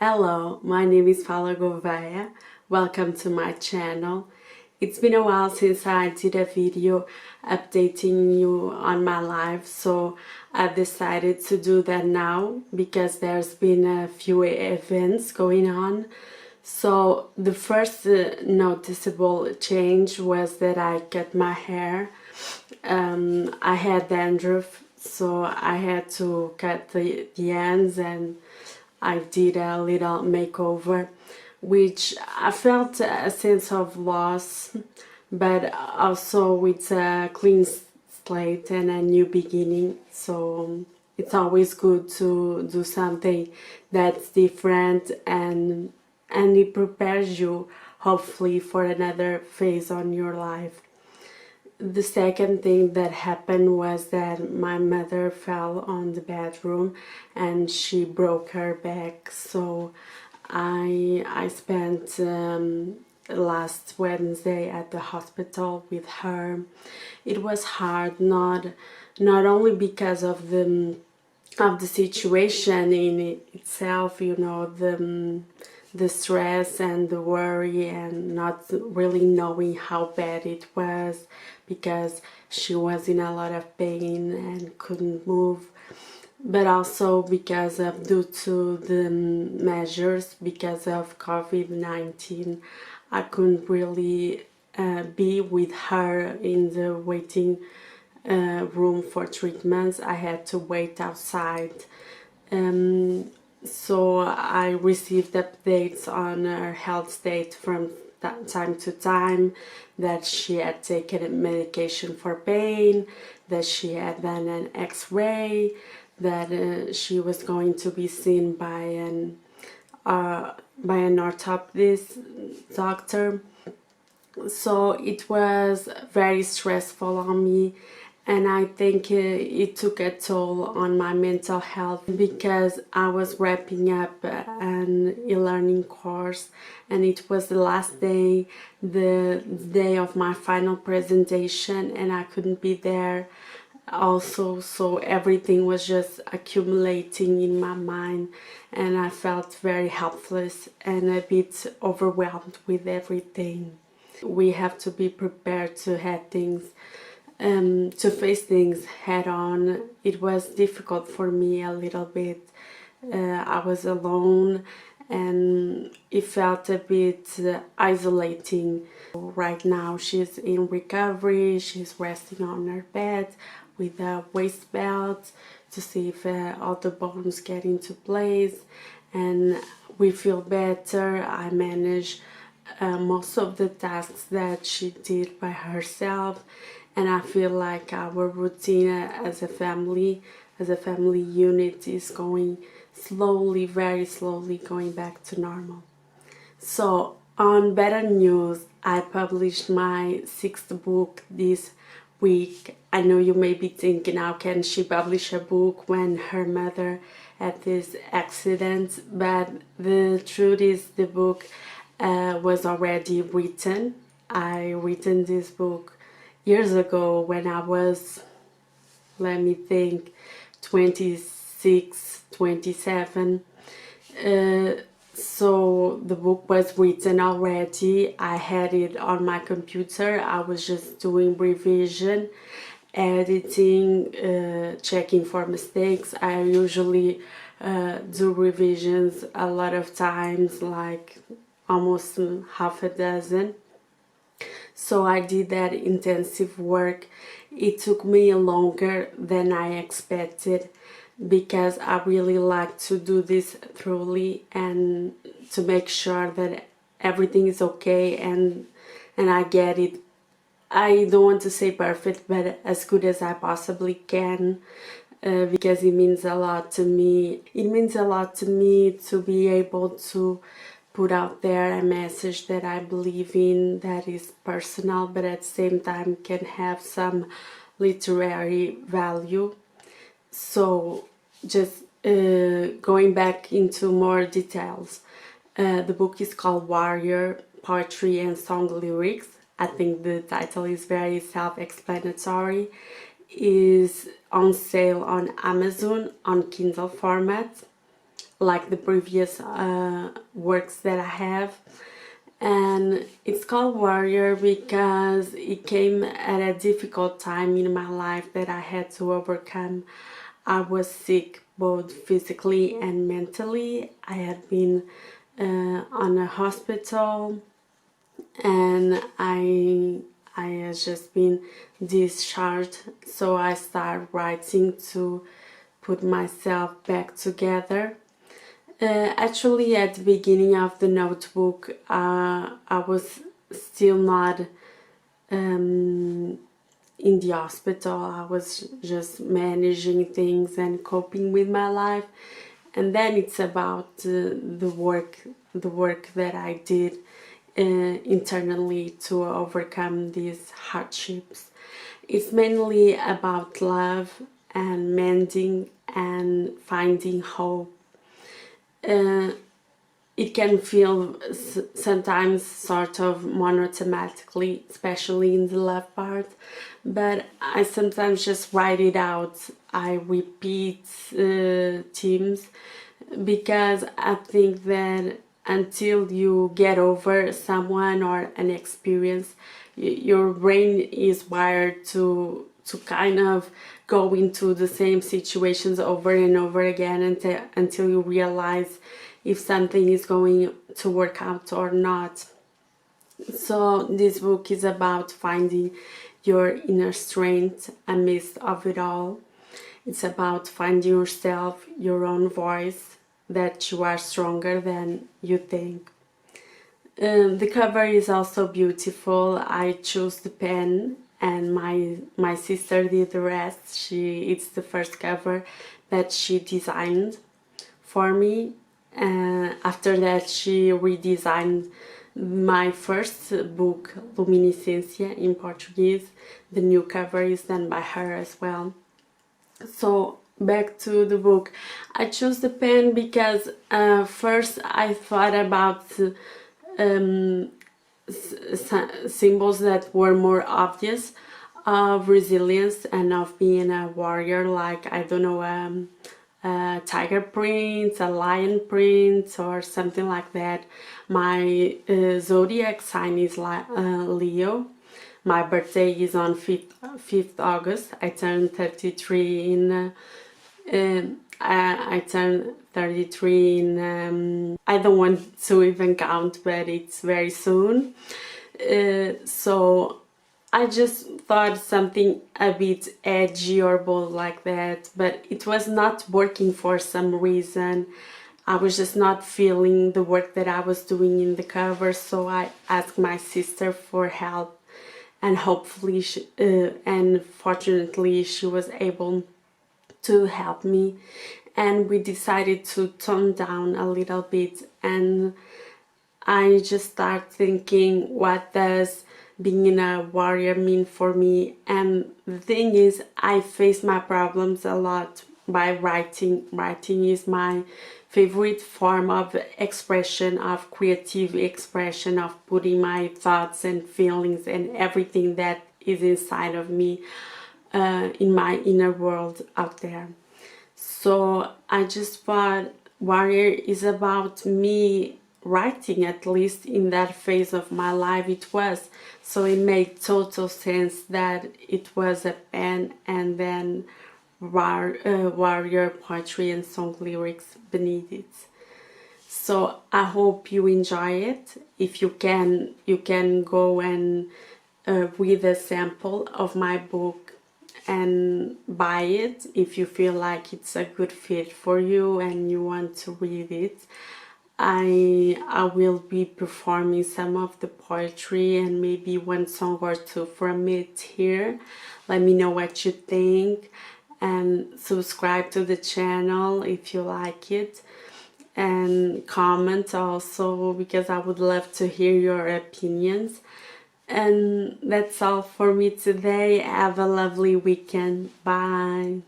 Hello, my name is Paula Gouveia. Welcome to my channel. It's been a while since I did a video updating you on my life, so I decided to do that now because there's been a few events going on. So the first noticeable change was that I cut my hair. I had dandruff, so I had to cut the ends, and I did a little makeover, which I felt a sense of loss, but also with a clean slate and a new beginning. So it's always good to do something that's different, and it prepares you hopefully for another phase on your life. The second thing that happened was that my mother fell on the bedroom and she broke her back. So I spent last Wednesday at the hospital with her. It was hard, not only because of the situation in itself, you know, the stress and the worry and not really knowing how bad it was, because she was in a lot of pain and couldn't move, but also because of due to the measures because of COVID-19. I couldn't really be with her in the waiting room for treatments. I had to wait outside. So I received updates on her health state from time to time, that she had taken medication for pain, that she had done an x-ray, that she was going to be seen by an orthopedist doctor. So it was very stressful on me, and I think it took a toll on my mental health because I was wrapping up an e-learning course, and it was the last day, the day of my final presentation, and I couldn't be there also. So everything was just accumulating in my mind, and I felt very helpless and a bit overwhelmed with everything. We have to be prepared to have things to face things head on. It was difficult for me a little bit. I was alone and it felt a bit isolating. Right now she's in recovery, she's resting on her bed with a waist belt to see if all the bones get into place, and we feel better. I manage most of the tasks that she did by herself, and I feel like our routine as a family unit is going slowly, very slowly going back to normal. So on better news, I published my 6th book this week. I know you may be thinking, how can she publish a book when her mother had this accident? But the truth is, the book was already written. I written this book years ago when I was, let me think, 26, 27. So the book was written already. I had it on my computer. I was just doing revision, editing, checking for mistakes. I usually do revisions a lot of times, like almost half a dozen. So I did that intensive work. It took me longer than I expected because I really like to do this thoroughly and to make sure that everything is okay and I get it. I don't want to say perfect, but as good as I possibly can, because it means a lot to me. It means a lot to me to be able to put out there a message that I believe in, that is personal, but at the same time can have some literary value. So just going back into more details, the book is called Warrior, Poetry and Song Lyrics. I think the title is very self-explanatory. Is on sale on Amazon on Kindle format. like the previous works that I have. And it's called Warrior because it came at a difficult time in my life that I had to overcome. I was sick both physically and mentally. I had been on a hospital, and I had just been discharged, so I started writing to put myself back together. Actually, at the beginning of the notebook, I was still not in the hospital. I was just managing things and coping with my life. And then it's about the work that I did internally to overcome these hardships. It's mainly about love and mending and finding hope. It can feel sometimes sort of monothematically, especially in the love part, but I sometimes just write it out. I repeat themes because I think that until you get over someone or an experience, your brain is wired to kind of go into the same situations over and over again until you realize if something is going to work out or not. So this book is about finding your inner strength amidst of it all. It's about finding yourself, your own voice, that you are stronger than you think. The cover is also beautiful. I chose the pen and my sister did the rest. It's the first cover that she designed for me. After that, she redesigned my first book, Luminiscencia, in Portuguese. The new cover is done by her as well. So back to the book. I chose the pen because first I thought about symbols that were more obvious of resilience and of being a warrior, like, I don't know, a tiger print, a lion print, or something like that. My zodiac sign is Leo. My birthday is on 5th August. I turned 33 in I turned 33 in I don't want to even count, but it's very soon. So I just thought something a bit edgy or bold like that, but it was not working for some reason. I was just not feeling the work that I was doing in the cover, so I asked my sister for help, and hopefully and fortunately she was able to help me, and we decided to tone down a little bit, and I just started thinking, what does being a warrior mean for me? And the thing is, I face my problems a lot by writing. Writing is my favorite form of expression, of creative expression, of putting my thoughts and feelings and everything that is inside of me in my inner world out there. So I just thought warrior is about me writing, at least in that phase of my life it was. So it made total sense that it was a pen and then warrior poetry and song lyrics beneath it. So I hope you enjoy it. If you can go and read a sample of my book and buy it if you feel like it's a good fit for you and you want to read it. I will be performing some of the poetry and maybe one song or two from it here. Let me know what you think, and subscribe to the channel if you like it, and comment also, because I would love to hear your opinions. And that's all for me today. Have a lovely weekend. Bye.